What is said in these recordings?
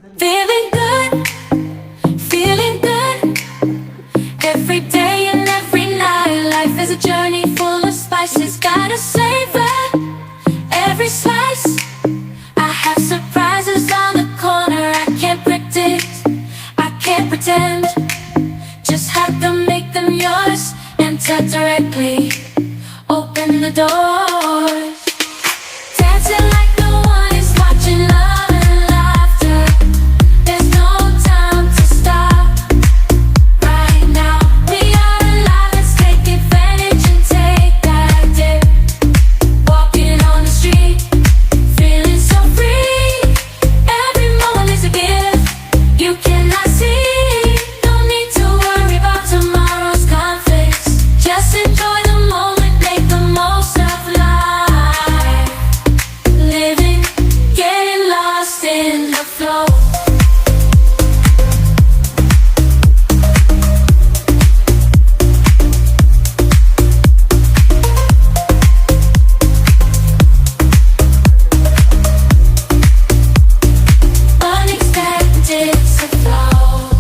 Feeling good, feeling good. Every day and every night, life is a journey full of spices. Gotta savor every slice. I have surprises on the corner. I can't predict, I can't pretend. Just have to make them yours. Enter directly, open the doors. Dancing like no one is watching. Love and laughter. There's no time to stop. Right now we are alive. Let's take advantage and take that dip. Walking on the street, feeling so free. Every moment is a gift you cannot see. No need to worry about tomorrow's conflicts. Just enjoy the moment, make the most of life. Living, getting lost in the flow. Unexpected to flow.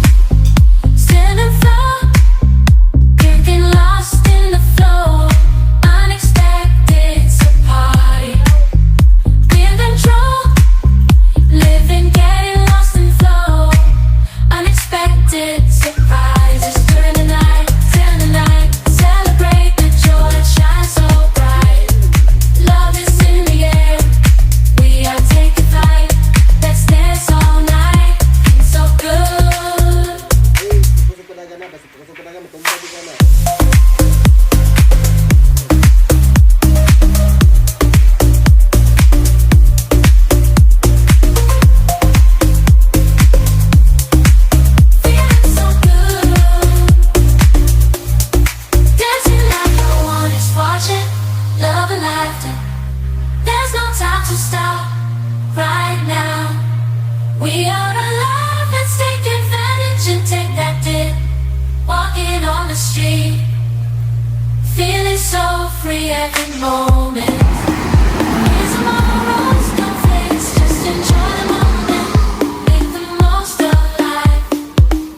Stand and flow. Getting lost in the flow. Unexpected to party. Be in control. Living, getting lost in flow. Unexpected surprises during the night, till the night. Celebrate the joy that shines so bright. Love is in the air. We are taking flight. Let's dance all night. It's so good. Feeling so good. Dancing like no one is watching. Love and laughter. There's no time to stop. Right now we are alive. Let's take advantage and take that dip. Walking on the street, feeling so free every moment. Here's tomorrow's conflicts. Just enjoy the moment. Make the most of life.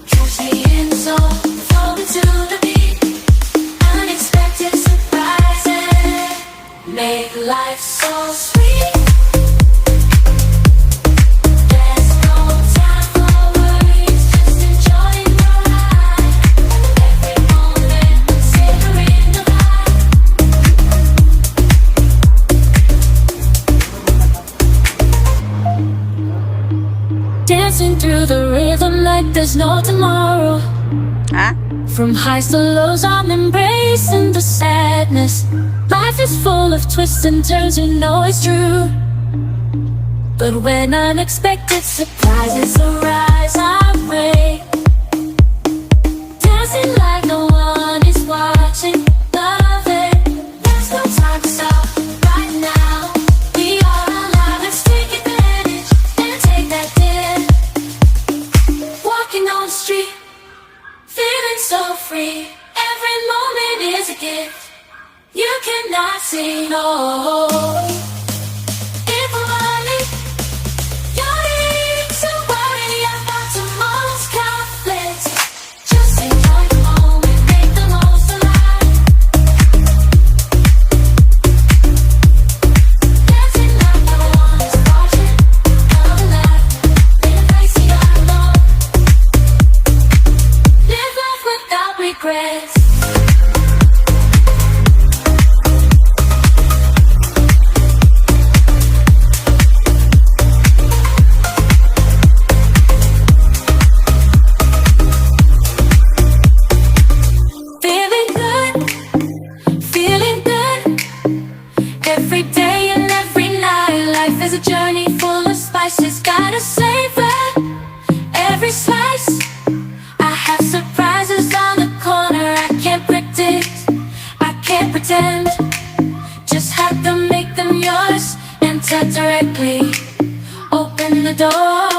Catch me in the zone, floating to the beat. Unexpected surprises make life so sweet. There's no time for worries. Just enjoying the ride. Every moment, savoring the vibe. Dancing through the rhythm like there's no tomorrow. Ha? From highs to lows, I'm embracing the sadness. Life is full of twists and turns, you know it's true. But when unexpected surprises arise, I break. Dancing like no one is watching. Love it, there's no time to stop. Right now, we are alive. Let's take advantage and take that dip. Walking on the street, feeling so free. Every moment is a gift you cannot say no. If I'm early, you're need to worry about tomorrow's conflicts. Just enjoy the moment, make the most of life. Dancing like no one is watching. Love and laughter in a place you are alone. Live life without regrets. Feeling good, feeling good. Every day and every night, life is a journey full of spices. Gotta savor every slice. I have surprises on the corner. I can't predict, I can't pretend. Just have to make them yours. Enter directly, open the door.